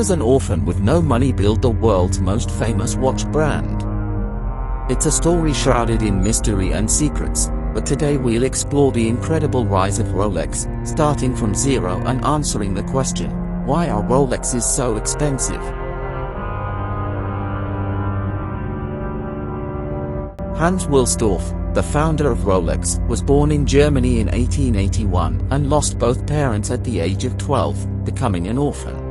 does an orphan with no money build the world's most famous watch brand? It's a story shrouded in mystery and secrets, but today we'll explore the incredible rise of Rolex, starting from zero and answering the question, why are Rolexes so expensive? Hans Wilsdorf, the founder of Rolex, was born in Germany in 1881 and lost both parents at the age of 12, becoming an orphan.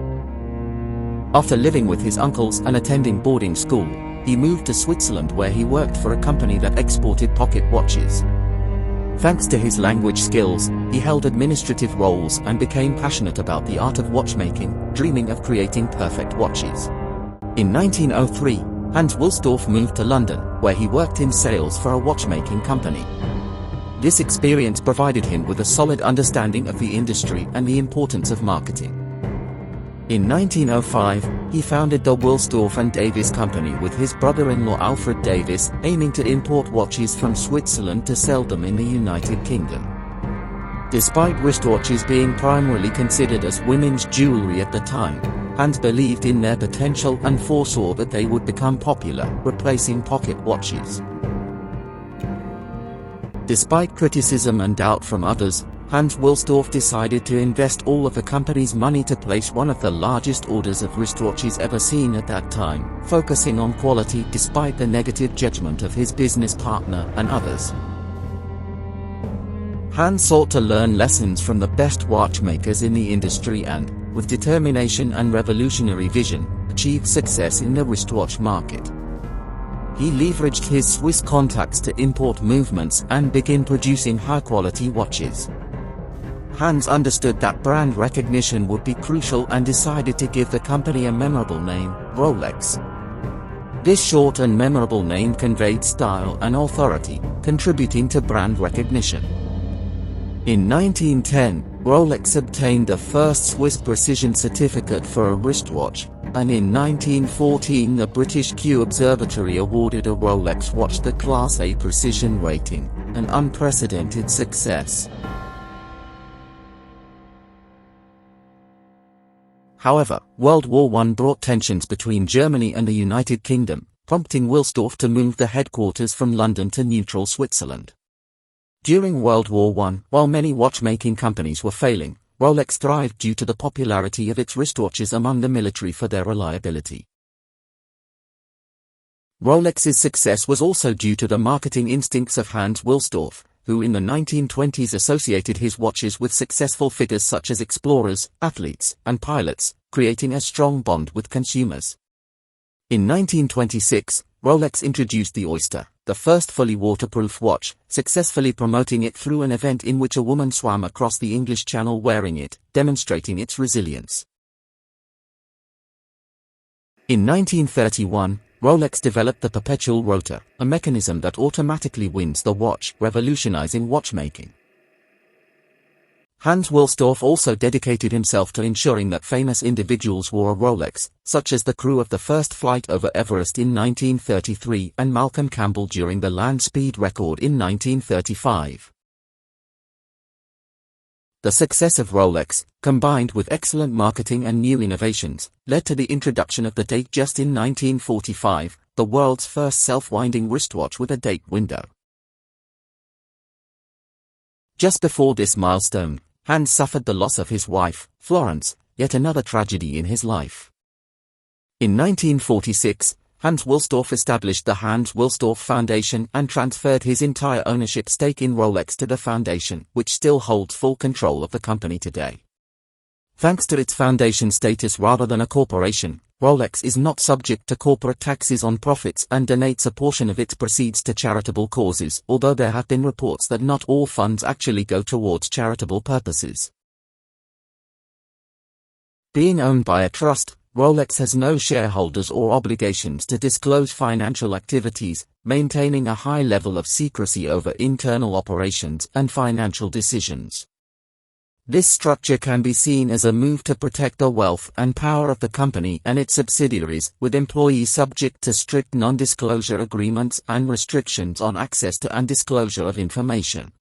After living with his uncles and attending boarding school, he moved to Switzerland where he worked for a company that exported pocket watches. Thanks to his language skills, he held administrative roles and became passionate about the art of watchmaking, dreaming of creating perfect watches. In 1903, Hans Wilsdorf moved to London, where he worked in sales for a watchmaking company. This experience provided him with a solid understanding of the industry and the importance of marketing. In 1905, he founded the Wilsdorf and Davis Company with his brother-in-law Alfred Davis, aiming to import watches from Switzerland to sell them in the United Kingdom. Despite wristwatches being primarily considered as women's jewelry at the time, Hans believed in their potential and foresaw that they would become popular, replacing pocket watches. Despite criticism and doubt from others, Hans Wilsdorf decided to invest all of the company's money to place one of the largest orders of wristwatches ever seen at that time, focusing on quality despite the negative judgment of his business partner and others. Hans sought to learn lessons from the best watchmakers in the industry and, with determination and revolutionary vision, achieved success in the wristwatch market. He leveraged his Swiss contacts to import movements and begin producing high-quality watches. Hans understood that brand recognition would be crucial and decided to give the company a memorable name, Rolex. This short and memorable name conveyed style and authority, contributing to brand recognition. In 1910, Rolex obtained the first Swiss precision certificate for a wristwatch, and in 1914 the British Kew Observatory awarded a Rolex watch the Class A precision rating, an unprecedented success. However, World War I brought tensions between Germany and the United Kingdom, prompting Wilsdorf to move the headquarters from London to neutral Switzerland. During World War I, while many watchmaking companies were failing, Rolex thrived due to the popularity of its wristwatches among the military for their reliability. Rolex's success was also due to the marketing instincts of Hans Wilsdorf, who in the 1920s associated his watches with successful figures such as explorers, athletes, and pilots, creating a strong bond with consumers. In 1926, Rolex introduced the Oyster, the first fully waterproof watch, successfully promoting it through an event in which a woman swam across the English Channel wearing it, demonstrating its resilience. In 1931, Rolex developed the perpetual rotor, a mechanism that automatically winds the watch, revolutionizing watchmaking. Hans Wilsdorf also dedicated himself to ensuring that famous individuals wore a Rolex, such as the crew of the first flight over Everest in 1933 and Malcolm Campbell during the land speed record in 1935. The success of Rolex, combined with excellent marketing and new innovations, led to the introduction of the Datejust in 1945, the world's first self-winding wristwatch with a date window. Just before this milestone, Hans suffered the loss of his wife, Florence, yet another tragedy in his life. In 1946, Hans Wilsdorf established the Hans Wilsdorf Foundation and transferred his entire ownership stake in Rolex to the foundation, which still holds full control of the company today. Thanks to its foundation status rather than a corporation, Rolex is not subject to corporate taxes on profits and donates a portion of its proceeds to charitable causes, although there have been reports that not all funds actually go towards charitable purposes. Being owned by a trust, Rolex has no shareholders or obligations to disclose financial activities, maintaining a high level of secrecy over internal operations and financial decisions. This structure can be seen as a move to protect the wealth and power of the company and its subsidiaries, with employees subject to strict non-disclosure agreements and restrictions on access to and disclosure of information.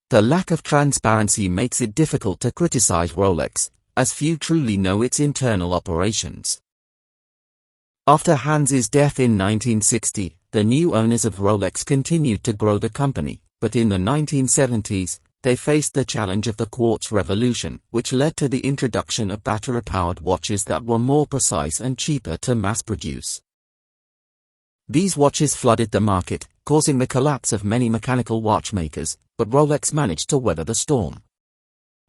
The lack of transparency makes it difficult to criticize Rolex, as few truly know its internal operations. After Hans's death in 1960, the new owners of Rolex continued to grow the company, but in the 1970s, they faced the challenge of the quartz revolution, which led to the introduction of battery-powered watches that were more precise and cheaper to mass-produce. These watches flooded the market, causing the collapse of many mechanical watchmakers, but Rolex managed to weather the storm.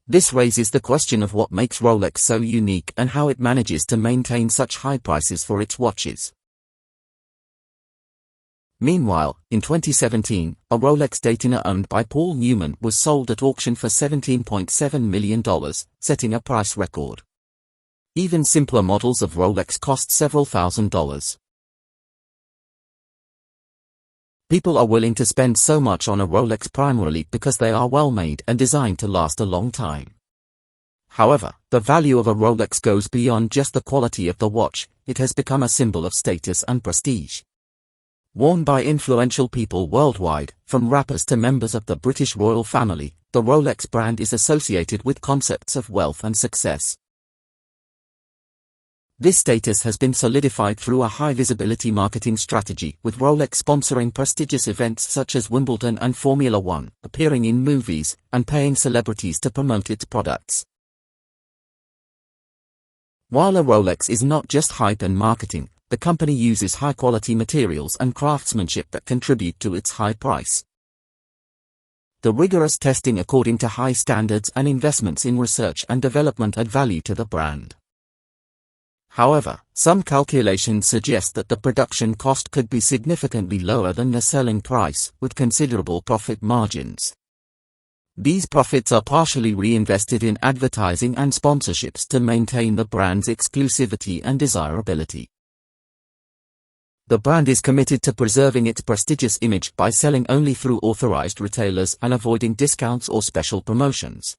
This raises the question of what makes Rolex so unique and how it manages to maintain such high prices for its watches. Meanwhile, in 2017, a Rolex Daytona owned by Paul Newman was sold at auction for $17.7 million, setting a price record. Even simpler models of Rolex cost several $1,000s. People are willing to spend so much on a Rolex primarily because they are well made and designed to last a long time. However, the value of a Rolex goes beyond just the quality of the watch. It has become a symbol of status and prestige. Worn by influential people worldwide, from rappers to members of the British royal family, the Rolex brand is associated with concepts of wealth and success. This status has been solidified through a high-visibility marketing strategy, with Rolex sponsoring prestigious events such as Wimbledon and Formula One, appearing in movies, and paying celebrities to promote its products. While a Rolex is not just hype and marketing, the company uses high-quality materials and craftsmanship that contribute to its high price. The rigorous testing according to high standards and investments in research and development add value to the brand. However, some calculations suggest that the production cost could be significantly lower than the selling price, with considerable profit margins. These profits are partially reinvested in advertising and sponsorships to maintain the brand's exclusivity and desirability. The brand is committed to preserving its prestigious image by selling only through authorized retailers and avoiding discounts or special promotions.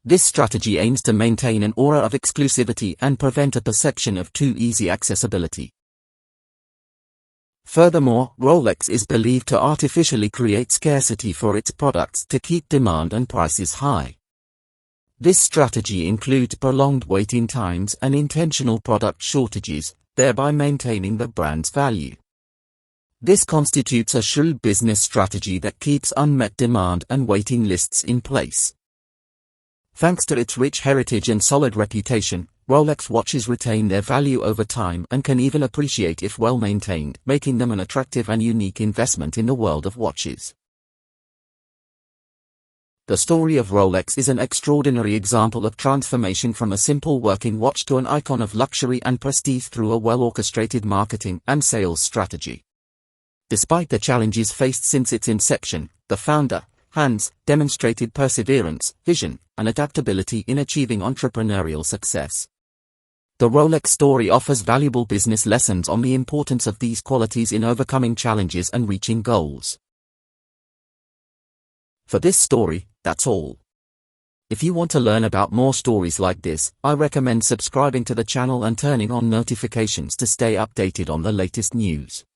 This strategy aims to maintain an aura of exclusivity and prevent a perception of too easy accessibility. Furthermore, Rolex is believed to artificially create scarcity for its products to keep demand and prices high. This strategy includes prolonged waiting times and intentional product shortages, thereby maintaining the brand's value. This constitutes a shrewd business strategy that keeps unmet demand and waiting lists in place. Thanks to its rich heritage and solid reputation, Rolex watches retain their value over time and can even appreciate if well maintained, making them an attractive and unique investment in the world of watches. The story of Rolex is an extraordinary example of transformation from a simple working watch to an icon of luxury and prestige through a well-orchestrated marketing and sales strategy. Despite the challenges faced since its inception, the founder, Hans, demonstrated perseverance, vision, and adaptability in achieving entrepreneurial success. The Rolex story offers valuable business lessons on the importance of these qualities in overcoming challenges and reaching goals. For this story, that's all. If you want to learn about more stories like this, I recommend subscribing to the channel and turning on notifications to stay updated on the latest news.